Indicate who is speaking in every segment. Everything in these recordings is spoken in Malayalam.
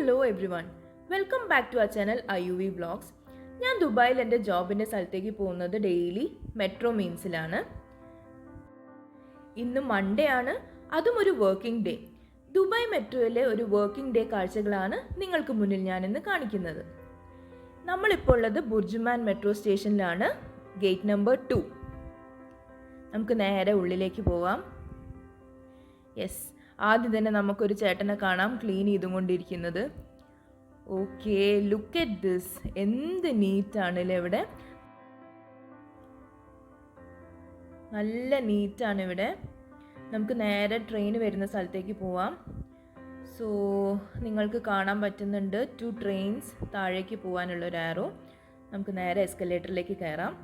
Speaker 1: Hello everyone, welcome back to our channel IUV Vlogs. ഞാൻ ദുബായിൽ എൻ്റെ ജോബിൻ്റെ സ്ഥലത്തേക്ക് പോകുന്നത് ഡെയിലി മെട്രോ മീൻസിലാണ്. ഇന്ന് മൺഡേ ആണ്, അതും ഒരു വർക്കിംഗ് ഡേ. ദുബായ് മെട്രോയിലെ ഒരു വർക്കിംഗ് ഡേ കാഴ്ചകളാണ് നിങ്ങൾക്ക് മുന്നിൽ ഞാനിന്ന് കാണിക്കുന്നത്. നമ്മളിപ്പോൾ ഉള്ളത് ബുർജുമാൻ മെട്രോ സ്റ്റേഷനിലാണ്, ഗേറ്റ് നമ്പർ 2. നമുക്ക് നേരെ ഉള്ളിലേക്ക് പോവാം. യെസ്, ആദ്യം തന്നെ നമുക്കൊരു ചേട്ടനെ കാണാം ക്ലീൻ ചെയ്തുകൊണ്ടിരിക്കുന്നത്. ഓക്കെ, ലുക്ക് അറ്റ് ദിസ്, എന്ത് നീറ്റാണല്ലേ ഇവിടെ, നല്ല നീറ്റാണ് ഇവിടെ. നമുക്ക് നേരെ ട്രെയിൻ വരുന്ന സ്ഥലത്തേക്ക് പോവാം. സോ നിങ്ങൾക്ക് കാണാൻ പറ്റുന്നുണ്ട് 2 ട്രെയിൻസ് താഴേക്ക് പോകാനുള്ളൊരു ആരോ. നമുക്ക് നേരെ എസ്കലേറ്ററിലേക്ക് കയറാം.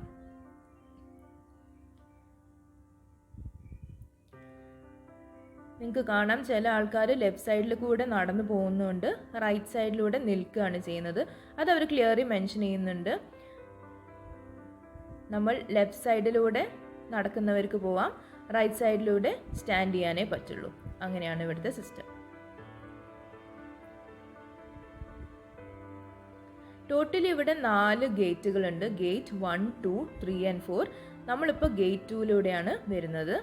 Speaker 1: നിങ്ങൾക്ക് കാണാം ചില ആൾക്കാർ ലെഫ്റ്റ് സൈഡിൽ കൂടെ നടന്നു പോകുന്നുണ്ട്, റൈറ്റ് സൈഡിലൂടെ നിൽക്കുകയാണ് ചെയ്യുന്നത്. അത് അവർ ക്ലിയർലി മെൻഷൻ ചെയ്യുന്നുണ്ട്. നമ്മൾ ലെഫ്റ്റ് സൈഡിലൂടെ നടക്കുന്നവർക്ക് പോവാം, റൈറ്റ് സൈഡിലൂടെ സ്റ്റാൻഡ് ചെയ്യാനേ പറ്റുള്ളൂ. അങ്ങനെയാണ് ഇവിടുത്തെ സിസ്റ്റം. ടോട്ടലി ഇവിടെ 4 ഗേറ്റുകളുണ്ട്. Gate 1, 2, 3 and 4. നമ്മളിപ്പോൾ ഗേറ്റ് 2-ലൂടെയാണ് വരുന്നത്.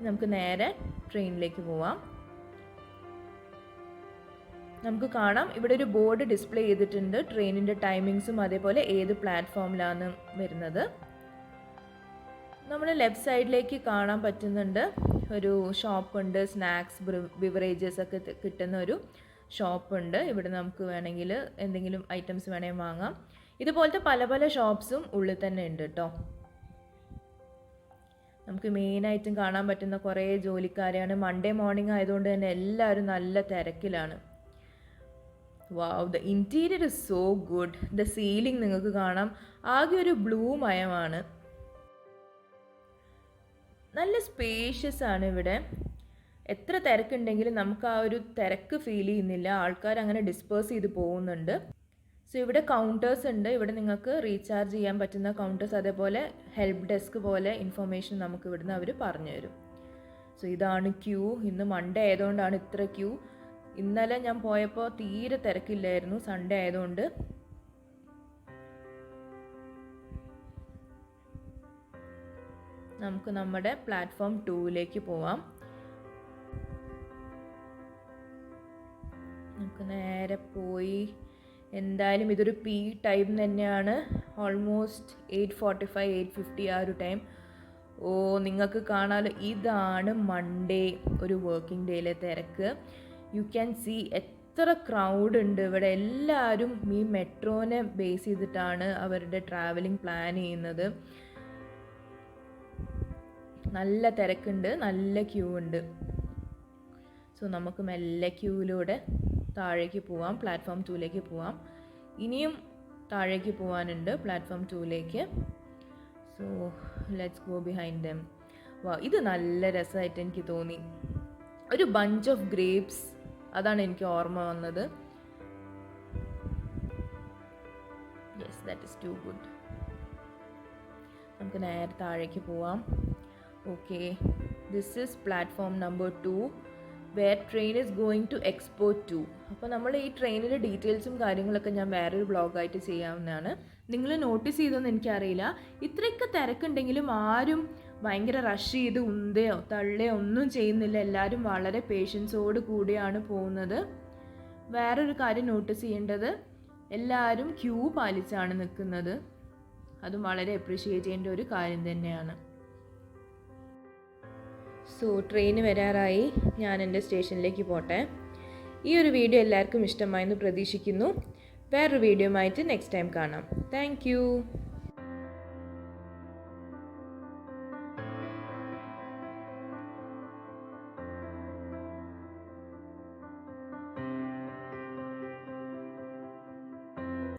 Speaker 1: നമുക്ക് നേരെ ട്രെയിനിലേക്ക് പോവാം. നമുക്ക് കാണാം ഇവിടെ ഒരു ബോർഡ് ഡിസ്പ്ലേ ചെയ്തിട്ടുണ്ട്, ട്രെയിനിൻ്റെ ടൈമിങ്സും അതേപോലെ ഏത് പ്ലാറ്റ്ഫോമിലാണ് വരുന്നത്. നമ്മൾ ലെഫ്റ്റ് സൈഡിലേക്ക് കാണാൻ പറ്റുന്നുണ്ട് ഒരു ഷോപ്പുണ്ട്, സ്നാക്സ് ബിവറേജസ് ഒക്കെ കിട്ടുന്ന ഒരു ഷോപ്പുണ്ട്. ഇവിടെ നമുക്ക് വേണമെങ്കിൽ എന്തെങ്കിലും ഐറ്റംസ് വേണമെങ്കിൽ വാങ്ങാം. ഇതുപോലത്തെ പല പല ഷോപ്സും ഉള്ളിൽ തന്നെ ഉണ്ട് കേട്ടോ. നമുക്ക് മെയിനായിട്ടും കാണാൻ പറ്റുന്ന കുറേ ജോലിക്കാരെയാണ്. മൺഡേ മോർണിംഗ് ആയതുകൊണ്ട് തന്നെ എല്ലാവരും നല്ല തിരക്കിലാണ്. Wow, the interior is so good. The ceiling നിങ്ങൾക്ക് കാണാം, ആകെ ഒരു ബ്ലൂ മയമാണ്. നല്ല സ്പേഷ്യസ് ആണ് ഇവിടെ. എത്ര തിരക്കുണ്ടെങ്കിലും നമുക്ക് ആ ഒരു തിരക്ക് ഫീൽ ചെയ്യുന്നില്ല. ആൾക്കാർ അങ്ങനെ ഡിസ്പേഴ്സ് ചെയ്ത് പോകുന്നുണ്ട്. സോ ഇവിടെ കൗണ്ടേഴ്സ് ഉണ്ട്. ഇവിടെ നിങ്ങൾക്ക് റീചാർജ് ചെയ്യാൻ പറ്റുന്ന കൗണ്ടേഴ്സ്, അതേപോലെ ഹെൽപ്പ് ഡെസ്ക് പോലെ ഇൻഫർമേഷൻ നമുക്ക് ഇവിടുന്ന് അവർ പറഞ്ഞു തരും. സോ ഇതാണ് ക്യൂ. ഇന്ന് മൺഡേ ആയതുകൊണ്ടാണ് ഇത്ര ക്യൂ. ഇന്നലെ ഞാൻ പോയപ്പോൾ തീരെ തിരക്കില്ലായിരുന്നു, സൺഡേ ആയതുകൊണ്ട്. നമുക്ക് നമ്മുടെ പ്ലാറ്റ്ഫോം 2-ലേക്ക് പോവാം. നമുക്ക് നേരെ പോയി, എന്തായാലും ഇതൊരു പീ ടൈം തന്നെയാണ്. ഓൾമോസ്റ്റ് 8:45, 8:50 ആ ഒരു ടൈം. ഓ, നിങ്ങൾക്ക് കാണാമല്ലോ, ഇതാണ് മൺഡേ ഒരു വർക്കിംഗ് ഡേയിലെ തിരക്ക്. യു ക്യാൻ സീ എത്ര ക്രൗഡ് ഉണ്ട് ഇവിടെ. എല്ലാവരും ഈ മെട്രോനെ ബേസ് ചെയ്തിട്ടാണ് അവരുടെ ട്രാവലിംഗ് പ്ലാൻ ചെയ്യുന്നത്. നല്ല തിരക്കുണ്ട്, നല്ല ക്യൂ ഉണ്ട്. സോ നമുക്ക് മെല്ലെ ക്യൂവിലൂടെ താഴേക്ക് പോവാം, പ്ലാറ്റ്ഫോം 2-ലേക്ക് പോവാം. ഇനിയും താഴേക്ക് പോകാനുണ്ട് പ്ലാറ്റ്ഫോം 2-ലേക്ക്. So let's go behind them. വാ, ഇത് നല്ല രസമായിട്ട് എനിക്ക് തോന്നി. ഒരു ബഞ്ച് ഓഫ് ഗ്രേപ്സ്, അതാണ് എനിക്ക് ഓർമ്മ വന്നത്. Yes, that is too good. നമുക്ക് നേരെ താഴേക്ക് പോവാം. Okay, this is platform number 2 where train is going to Expo 2. അപ്പോൾ നമ്മൾ ഈ ട്രെയിനിൻ്റെ ഡീറ്റെയിൽസും കാര്യങ്ങളൊക്കെ ഞാൻ വേറൊരു ബ്ലോഗായിട്ട് ചെയ്യാവുന്നതാണ്. നിങ്ങൾ നോട്ടീസ് ചെയ്തോന്ന് എനിക്കറിയില്ല, ഇത്രയൊക്കെ തിരക്കുണ്ടെങ്കിലും ആരും ഭയങ്കര റഷ് ചെയ്ത് ഉന്തയോ തള്ളയോ ഒന്നും ചെയ്യുന്നില്ല. എല്ലാവരും വളരെ പേഷ്യൻസോട് കൂടിയാണ് പോകുന്നത്. വേറൊരു കാര്യം നോട്ടീസ് ചെയ്യേണ്ടത്, എല്ലാവരും ക്യൂ പാലിച്ചാണ് നിൽക്കുന്നത്. അതും വളരെ അപ്രീഷിയേറ്റ് ചെയ്യേണ്ട ഒരു കാര്യം തന്നെയാണ്. സോ ട്രെയിൻ വരാറായി, ഞാൻ എൻ്റെ സ്റ്റേഷനിലേക്ക് പോട്ടെ. ഈ ഒരു വീഡിയോ എല്ലാവർക്കും ഇഷ്ടമായെന്ന് പ്രതീക്ഷിക്കുന്നു. വേറൊരു വീഡിയോ ആയിട്ട് നെക്സ്റ്റ് ടൈം കാണാം. Thank you.